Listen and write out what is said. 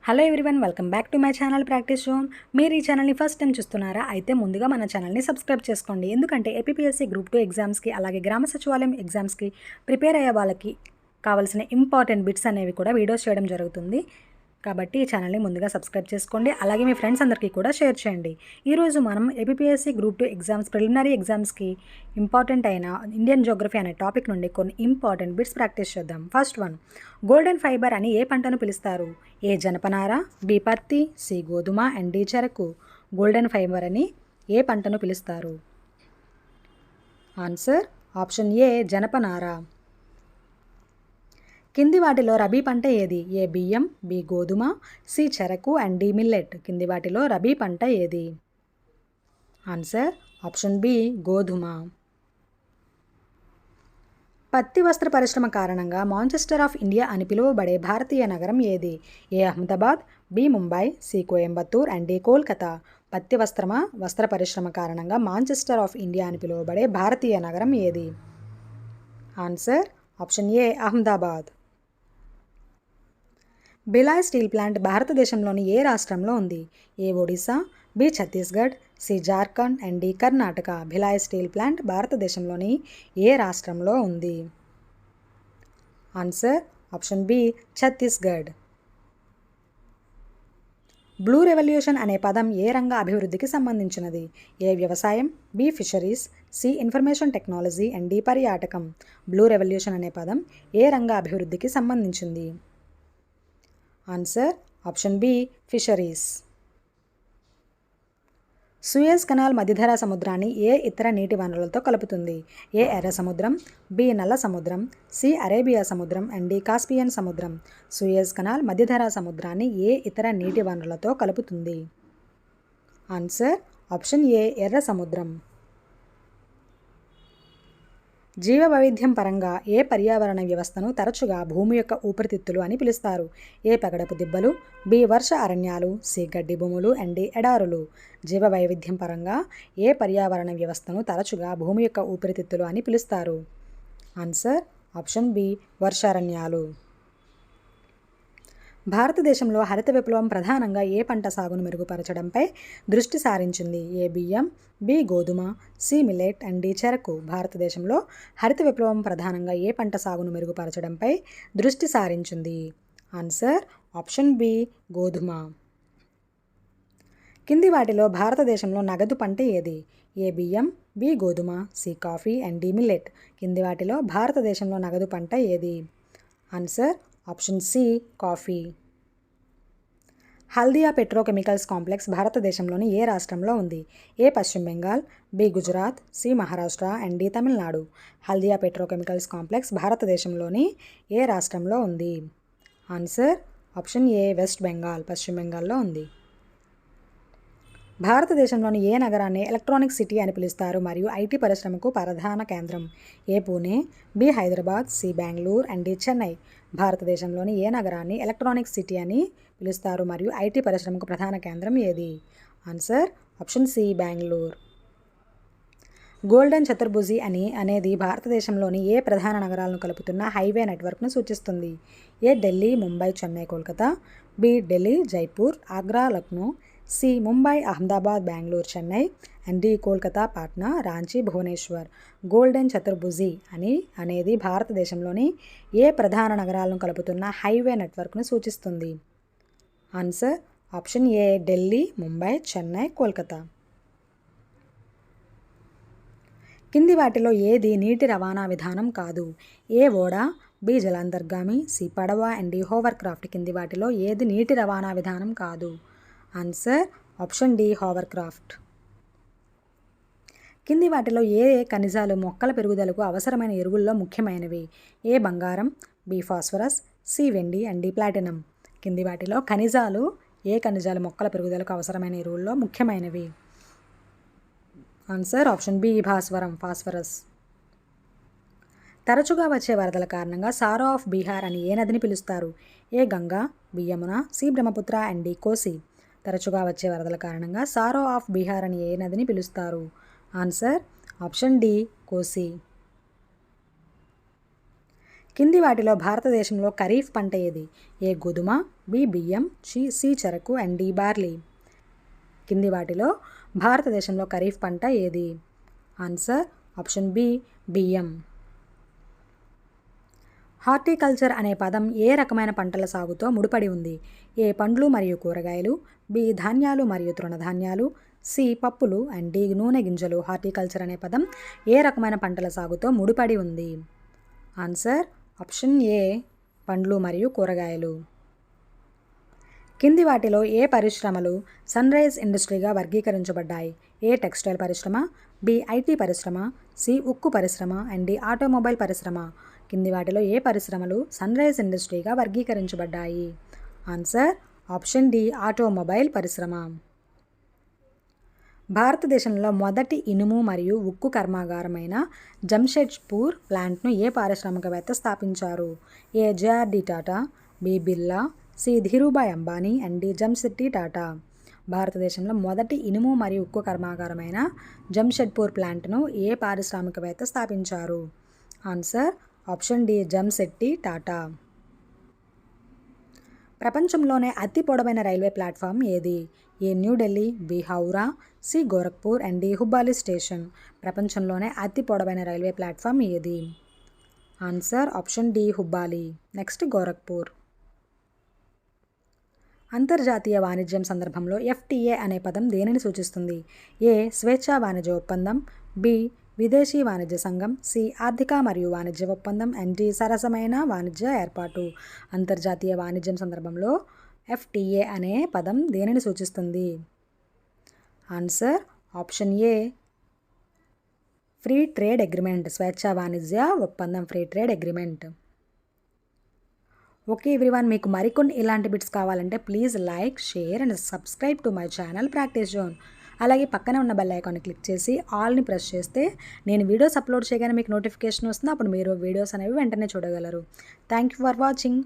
Hello everyone, welcome back to my channel practice zone. మీరు ఈ ఛానల్ని ఫస్ట్ టైం చూస్తున్నారా? అయితే ముందుగా మన ఛానల్ని సబ్స్క్రైబ్ చేసుకోండి. ఎందుకంటే ఏపీఎస్సీ గ్రూప్ 2 ఎగ్జామ్స్కి అలాగే గ్రామ సచివాలయం ఎగ్జామ్స్కి ప్రిపేర్ అయ్యే వాళ్ళకి కావాల్సిన ఇంపార్టెంట్ బిట్స్ అనేవి కూడా వీడియోస్ చేయడం జరుగుతుంది. కాబట్టి ఈ ఛానల్ని ముందుగా సబ్స్క్రైబ్ చేసుకోండి. అలాగే మీ ఫ్రెండ్స్ అందరికీ కూడా షేర్ చేయండి. ఈరోజు మనం ఏపీఎస్సీ గ్రూప్ 2 ఎగ్జామ్స్ ప్రిలిమినరీ ఎగ్జామ్స్కి ఇంపార్టెంట్ అయిన ఇండియన్ జోగ్రఫీ అనే టాపిక్ నుండి కొన్ని ఇంపార్టెంట్ బిట్స్ ప్రాక్టీస్ చేద్దాం. ఫస్ట్ వన్, గోల్డెన్ ఫైబర్ అని ఏ పంటను పిలుస్తారు? ఏ జనపనార, బి పత్తి, సి గోధుమ అండ్ డి చెరకు. గోల్డెన్ ఫైబర్ అని ఏ పంటను పిలుస్తారు? ఆన్సర్ ఆప్షన్ ఏ జనపనార. కింది వాటిలో రబీ పంట ఏది? ఏ బియ్యం, బి గోధుమ, సి చెరకు అండ్ డి మిల్లెట్. కింది వాటిలో రబీ పంట ఏది? ఆన్సర్ ఆప్షన్ బి గోధుమ. పత్తి వస్త్ర పరిశ్రమ కారణంగా మాంచెస్టర్ ఆఫ్ ఇండియా అని పిలువబడే భారతీయ నగరం ఏది? A Ahmedabad, B Mumbai, C Coimbatore and D Kolkata. పత్తి వస్త్ర పరిశ్రమ కారణంగా మాంచెస్టర్ ఆఫ్ ఇండియా అని పిలువబడే భారతీయ నగరం ఏది? Answer option A Ahmedabad. Bhilai steel plant భారతదేశంలోని ఏ రాష్ట్రంలో ఉంది? A Odisha, B Chhattisgarh, C Jharkhand and D Karnataka. Bhilai steel plant భారతదేశంలోని ఏ రాష్ట్రంలో ఉంది? Answer option B Chhattisgarh. Blue revolution అనే పదం ఏ రంగ అభివృద్ధికి సంబంధించినది? ఏ వ్యవసాయం, B fisheries, C information technology and D పర్యాటకం. బ్లూ రెవల్యూషన్ అనే పదం ఏ రంగ అభివృద్ధికి సంబంధించింది? Answer option B fisheries. Suez canal మధ్యధరా సముద్రాన్ని ఏ ఇతర నీటి వనరులతో కలుపుతుంది? ఏ ఎర్ర సముద్రం, బి నల్ల సముద్రం, సి అరేబియా సముద్రం అండ్ డి కాస్పియన్ సముద్రం. సూయజ్ కెనాల్ మధ్యధరా సముద్రాన్ని ఏ ఇతర నీటి వనరులతో కలుపుతుంది? ఆన్సర్ ఆప్షన్ ఏ ఎర్ర సముద్రం. జీవ వైవిధ్యం పరంగా ఏ పర్యావరణ వ్యవస్థను తరచుగా భూమి యొక్క ఊపిరితిత్తులు అని పిలుస్తారు? ఏ పగడపు దిబ్బలు, బి వర్ష అరణ్యాలు, సి గడ్డి భూములు అండ్ డి ఎడారులు. జీవ వైవిధ్యం పరంగా ఏ పర్యావరణ వ్యవస్థను తరచుగా భూమి యొక్క ఊపిరితిత్తులు అని పిలుస్తారు? ఆన్సర్ ఆప్షన్ బి వర్షారణ్యాలు. భారతదేశంలో హరిత విప్లవం ప్రధానంగా ఏ పంట సాగును మెరుగుపరచడంపై దృష్టి సారించింది? ఏ బియ్యం, బి గోధుమ, సి మిల్లెట్ అండ్ డి చెరకు. భారతదేశంలో హరిత విప్లవం ప్రధానంగా ఏ పంట సాగును మెరుగుపరచడంపై దృష్టి సారించింది? ఆన్సర్ ఆప్షన్ బి గోధుమ. కింది వాటిలో భారతదేశంలో నగదు పంట ఏది? ఏ బియ్యం, బి గోధుమ, C coffee and D millet. కింది వాటిలో భారతదేశంలో నగదు పంట ఏది? Answer option C coffee. Haldia petrochemicals complex భారతదేశంలోని ఏ రాష్ట్రంలో ఉంది? ఏ పశ్చిమ Bengal, B Gujarat, C Maharashtra and D Tamil Nadu. Haldia petrochemicals complex భారతదేశంలోని ఏ రాష్ట్రంలో ఉంది? Answer option A West Bengal, పశ్చిమ బెంగాల్లో ఉంది. భారతదేశంలోని ఏ నగరాన్ని ఎలక్ట్రానిక్ సిటీ అని పిలుస్తారు మరియు ఐటీ పరిశ్రమకు ప్రధాన కేంద్రం? A Pune, B Hyderabad, C Bengaluru and D Chennai. భారతదేశంలోని ఏ నగరాన్ని ఎలక్ట్రానిక్ సిటీ అని పిలుస్తారు మరియు ఐటీ పరిశ్రమకు ప్రధాన కేంద్రం ఏది? Answer option C Bengaluru. Golden చతుర్భుజి అనేది భారతదేశంలోని ఏ ప్రధాన నగరాలను కలుపుతున్న హైవే నెట్వర్క్ను సూచిస్తుంది? A Delhi, Mumbai, Chennai, Kolkata, B Delhi, Jaipur, Agra, Lucknow, C Mumbai, Ahmedabad, Bengaluru, Chennai and D Kolkata, Patna, Ranchi, Bhubaneswar. Golden చతుర్భుజి అనేది భారతదేశంలోని ఏ ప్రధాన నగరాలను కలుపుతున్న హైవే నెట్వర్క్ను సూచిస్తుంది? Answer option A Delhi, Mumbai, Chennai, Kolkata. కింది వాటిలో ఏది నీటి రవాణా విధానం కాదు? ఏ ఓడ, బి జలాంతర్గామి, సి పడవ అండ్ డి హోవర్ క్రాఫ్ట్. కింది వాటిలో ఏది నీటి రవాణా విధానం కాదు? Answer option D hovercraft. కింది వాటిలో ఏ ఖనిజాలు మొక్కల పెరుగుదలకు అవసరమైన ఎరువుల్లో ముఖ్యమైనవి? ఏ బంగారం, బి ఫాస్ఫరస్, సి వెండి అండ్ డి ప్లాటినం. కింది వాటిలో ఏ ఖనిజాలు మొక్కల పెరుగుదలకు అవసరమైన ఎరువుల్లో ముఖ్యమైనవి? Answer option B phosphorus. తరచుగా వచ్చే వరదల కారణంగా సారో ఆఫ్ బీహార్ అని ఏ నదిని పిలుస్తారు? A Ganga, B Yamuna, C Brahmaputra and D Kosi. తరచుగా వచ్చే వరదల కారణంగా సారో ఆఫ్ బీహార్ అని ఏ నదిని పిలుస్తారు? ఆన్సర్ ఆప్షన్ డి కోసి. కింది వాటిలో భారతదేశంలో ఖరీఫ్ పంట ఏది? ఏ గోధుమ, బి బియ్యం, సి చెరకు అండ్ డి బార్లీ. కింది వాటిలో భారతదేశంలో ఖరీఫ్ పంట ఏది? ఆన్సర్ ఆప్షన్ బి బియ్యం. హార్టికల్చర్ అనే పదం ఏ రకమైన పంటల సాగుతో ముడిపడి ఉంది? ఏ పండ్లు మరియు కూరగాయలు, బి ధాన్యాలు మరియు తృణధాన్యాలు, సి పప్పులు అండ్ డి నూనె గింజలు. హార్టికల్చర్ అనే పదం ఏ రకమైన పంటల సాగుతో ముడిపడి ఉంది? ఆన్సర్ ఆప్షన్ ఏ పండ్లు మరియు కూరగాయలు. కింది వాటిలో ఏ పరిశ్రమలు సన్ రైజ్ ఇండస్ట్రీగా వర్గీకరించబడ్డాయి? ఏ టెక్స్టైల్ పరిశ్రమ, బి ఐటీ పరిశ్రమ, సి ఉక్కు పరిశ్రమ అండ్ డి ఆటోమొబైల్ పరిశ్రమ. కింది వాటిలో ఏ పరిశ్రమలు సన్ రైజ్ ఇండస్ట్రీగా వర్గీకరించబడ్డాయి? ఆన్సర్ ఆప్షన్ డి ఆటోమొబైల్ పరిశ్రమ. భారతదేశంలో మొదటి ఇనుము మరియు ఉక్కు కర్మాగారమైన జంషెడ్పూర్ ప్లాంట్ను ఏ పారిశ్రామికవేత్త స్థాపించారు? A JRD Tata, B Birla, C Dhirubhai Ambani and D Jamshedji Tata. భారతదేశంలో మొదటి ఇనుము మరియు ఉక్కు కర్మాగారమైన జంషెడ్పూర్ ప్లాంట్ను ఏ పారిశ్రామికవేత్త స్థాపించారు? Answer option D Jamshedji Tata. ప్రపంచంలోనే అతి పొడవైన రైల్వే ప్లాట్ఫామ్ ఏది? A New Delhi, B Howrah, C Gorakhpur and D Hubballi station. ప్రపంచంలోనే అతి పొడవైన రైల్వే ప్లాట్ఫామ్ ఏది? Answer option D Hubballi. Next Gorakhpur. అంతర్జాతీయ వాణిజ్యం సందర్భంలో ఎఫ్టీఏ అనే పదం దేనిని సూచిస్తుంది? ఏ స్వేచ్ఛా వాణిజ్య ఒప్పందం, బి విదేశీ వాణిజ్య సంఘం, సి ఆర్థిక మరియు వాణిజ్య ఒప్పందం అండ్ డి సరసమైన వాణిజ్య ఏర్పాటు. అంతర్జాతీయ వాణిజ్యం సందర్భంలో ఎఫ్టీఏ అనే పదం దేనిని సూచిస్తుంది? ఆన్సర్ ఆప్షన్ ఏ ఫ్రీ ట్రేడ్ అగ్రిమెంట్. స్వేచ్ఛా వాణిజ్య ఒప్పందం, free trade agreement. Okay everyone, మీకు మరికొన్ని ఇలాంటి బిట్స్ కావాలంటే please like, share and subscribe to my channel practice zone. అలాగే పక్కనే ఉన్న బెల్ ఐకాన్ని క్లిక్ చేసి ఆల్ని ప్రెస్ చేస్తే నేను వీడియోస్ అప్లోడ్ చేయగానే మీకు నోటిఫికేషన్ వస్తుంది. అప్పుడు మీరు వీడియోస్ అనేవి వెంటనే చూడగలరు. Thank you for watching.